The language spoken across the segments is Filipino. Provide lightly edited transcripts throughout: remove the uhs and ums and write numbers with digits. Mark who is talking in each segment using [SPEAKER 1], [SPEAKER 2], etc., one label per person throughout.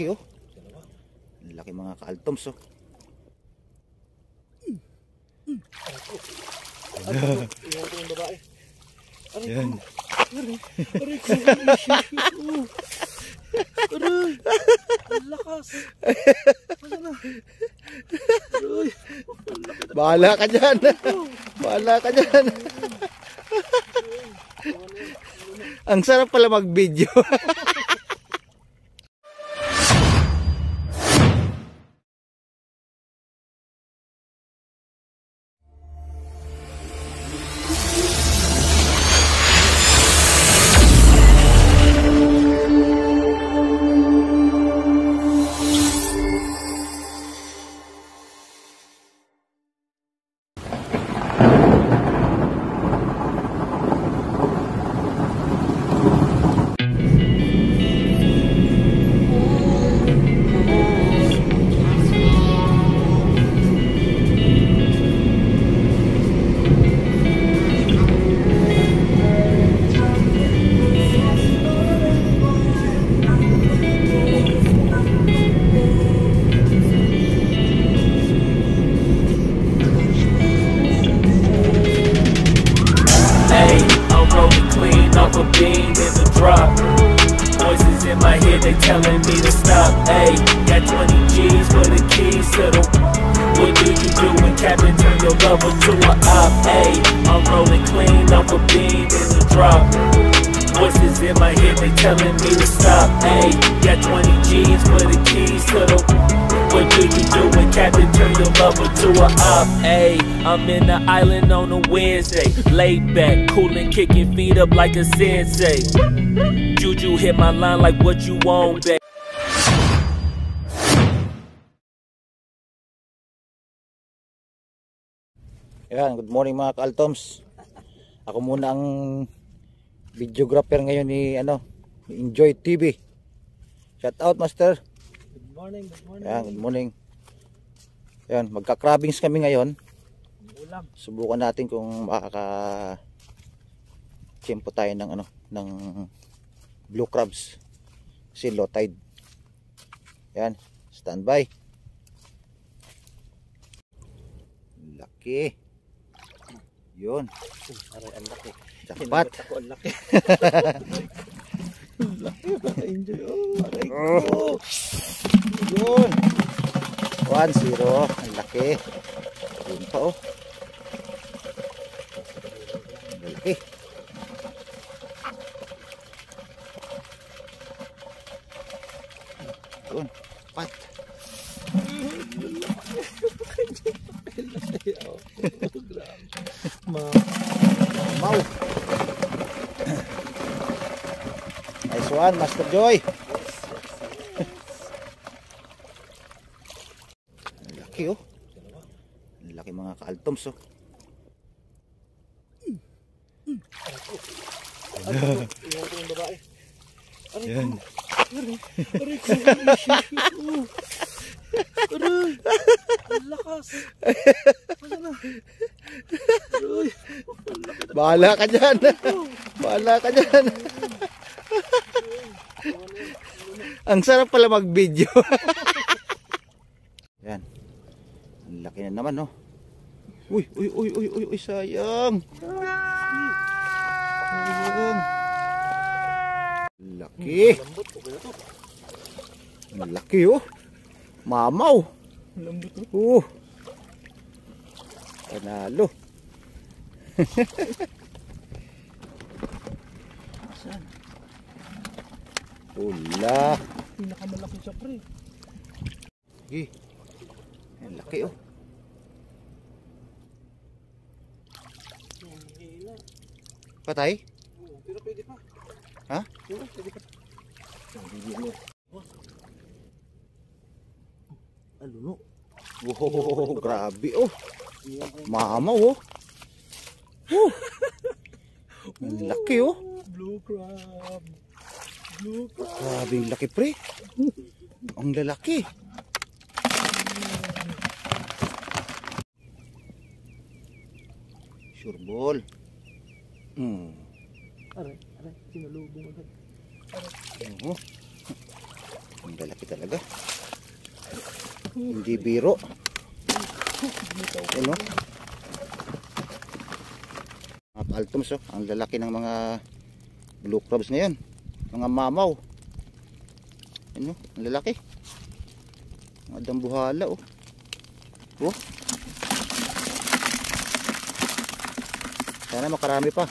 [SPEAKER 1] Laki oh. Laki mga ka-altoms oh.
[SPEAKER 2] Iwan ko yung babae.
[SPEAKER 1] Yan.
[SPEAKER 2] Aray ko. Aray. Ang lakas. Wala na. Aray.
[SPEAKER 1] Bahala ka dyan. Bahala ka dyan. Ang sarap pala mag-video.
[SPEAKER 3] Voices in my head, they telling me to stop. Ayy, got 20 G's for the keys to the. What do you do when Captain turn your lover to a op? Ayy, I'm rolling clean off a beam in the drop. Voices in my head, they telling me to stop. Ayy, got 20 G's for the keys to the. What do you do when Captain turn your lover to a op? Ayy, I'm in the island on a Wednesday, laid back, coolin', kicking feet up like a sensei. Juju hit my line like what you want, babe.
[SPEAKER 1] Yan, good morning mga ka-altoms. Ako muna ang videographer ngayon ni Enjoy TV. Shout out, master.
[SPEAKER 2] Good morning, good morning.
[SPEAKER 1] Yan, good morning. Yan, magka-crabbings kami ngayon.
[SPEAKER 2] Ulam.
[SPEAKER 1] Subukan natin kung makaka-tiyempo tayo ng ng blue crabs. Kasi low tide. Yan, standby. Laki. Yun.
[SPEAKER 2] Aray, ang laki.
[SPEAKER 1] Jackpot.
[SPEAKER 2] Ako ang laki.
[SPEAKER 1] Laki ba? Enjoy. Oh, aray ko. Yun. 1-0. Ang laki. Yun pa oh. Ang laki. Yun. Pat. Mau. Nice one, Master Joy. Laki oh. Laki mga ka-altoms oh.
[SPEAKER 2] Iwan ko yung babae. Aray ko.
[SPEAKER 1] Yan.
[SPEAKER 2] Aray ko. Aray. Ang lakas. Wala na. Aray.
[SPEAKER 1] Bahala ka dyan. Bahala ka dyan. Ang sarap pala mag-video. Yan. Ang laki na naman, no? Uy, sayang. Sayang. Laki.
[SPEAKER 2] Lambot. Okay na to.
[SPEAKER 1] Ang laki, oh. Mamaw.
[SPEAKER 2] Lambot to.
[SPEAKER 1] Panalo.
[SPEAKER 2] Saan?
[SPEAKER 1] Pula.
[SPEAKER 2] Pinakamalaki siya, pre.
[SPEAKER 1] Ang laki oh. Patay?
[SPEAKER 2] Oo, pero pwede pa.
[SPEAKER 1] Ha?
[SPEAKER 2] Oo, pwede pa. Aluno.
[SPEAKER 1] Wow, grabe oh. Mamaw oh. Ang laki oh.
[SPEAKER 2] Blue crab. Blue crab.
[SPEAKER 1] Grabe yung laki pre. Ang lalaki. Sure ball.
[SPEAKER 2] Aray, sinalubong agad.
[SPEAKER 1] Oo. Ang lalaki talaga. Hindi biro. Ano? Mga ka-altoms, oh. Ang lalaki ng mga blue crabs ngayon. Mga mamaw. Ano? Ang lalaki. Mga dambuhala, oh. Oh. Sana makarami pa.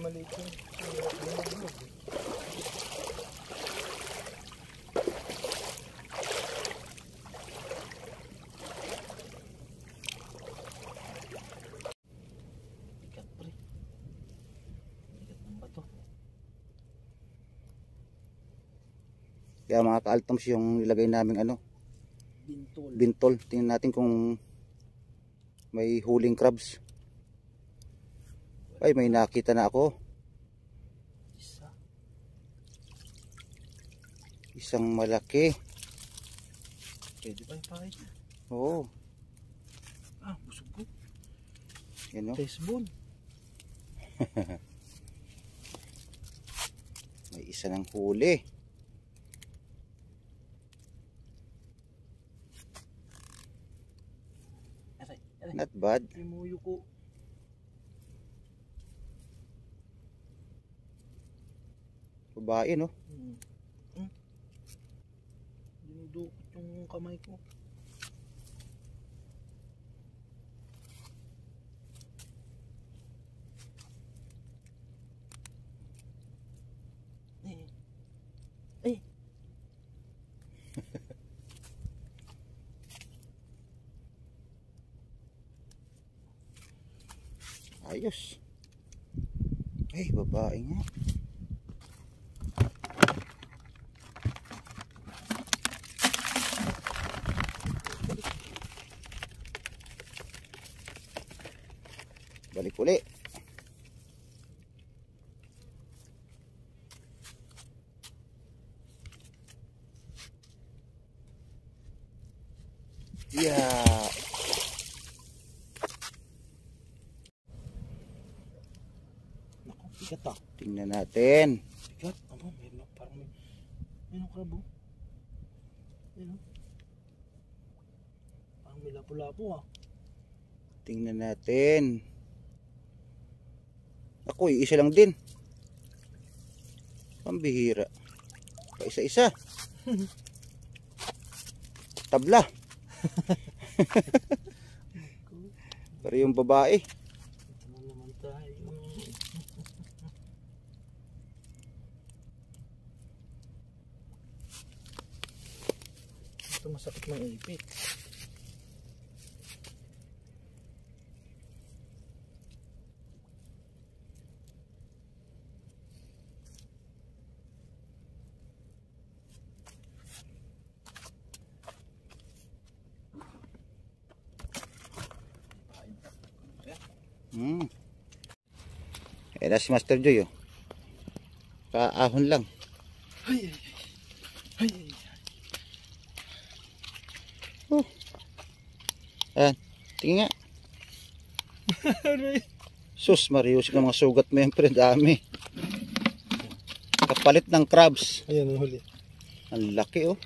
[SPEAKER 2] Maliit yun. Bigat pre. Bigat ng bato.
[SPEAKER 1] Kaya mga ka-altoms yung nilagay naming ano,
[SPEAKER 2] Bintol.
[SPEAKER 1] bintol. Tingnan natin kung may huling crabs. Ay, may nakita na ako.
[SPEAKER 2] Isa.
[SPEAKER 1] Isang malaki.
[SPEAKER 2] Pwede pa yung pakay?
[SPEAKER 1] Oo.
[SPEAKER 2] Ah, busog ko.
[SPEAKER 1] Yan, oh.
[SPEAKER 2] Testbone.
[SPEAKER 1] May isa ng huli.
[SPEAKER 2] Aray, aray.
[SPEAKER 1] Not bad.
[SPEAKER 2] Pimuyo ko.
[SPEAKER 1] Babae, no?
[SPEAKER 2] Dinudukot yung kamay ko. Eh.
[SPEAKER 1] Ayos. Ay, babae nga. Balik uli. Yeah.
[SPEAKER 2] Naku, bigat ah.
[SPEAKER 1] Tingnan natin.
[SPEAKER 2] Bigat? Ano, meron parang may... Meron krabo. Meron. Parang may lapo-lapo ah.
[SPEAKER 1] Tingnan natin. Ako, isa lang din. Pambihira. Pa isa-isa. Tabla. Pero yung babae.
[SPEAKER 2] Ito na naman tayo. Ito masakit ng ipit.
[SPEAKER 1] Na si Master Joy, oh. Kaahon lang.
[SPEAKER 2] Ay, ay, ay.
[SPEAKER 1] Oh. Ayan, tingin nga. Sus, Marius, ng mga sugat mo yan, pre, dami. Kapalit ng crabs.
[SPEAKER 2] Ayan ang huli.
[SPEAKER 1] Ang laki, oh.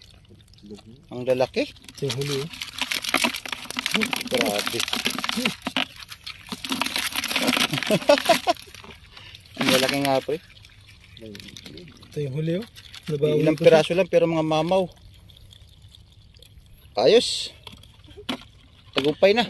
[SPEAKER 1] Ang lalaki.
[SPEAKER 2] Ito yung huli oh.
[SPEAKER 1] Grabe. Ang lalaki nga, pre.
[SPEAKER 2] Ito yung huli oh. Nabawi
[SPEAKER 1] Ilang
[SPEAKER 2] ko
[SPEAKER 1] piraso lang, pero mga mamaw. Ayos. Tagumpay na.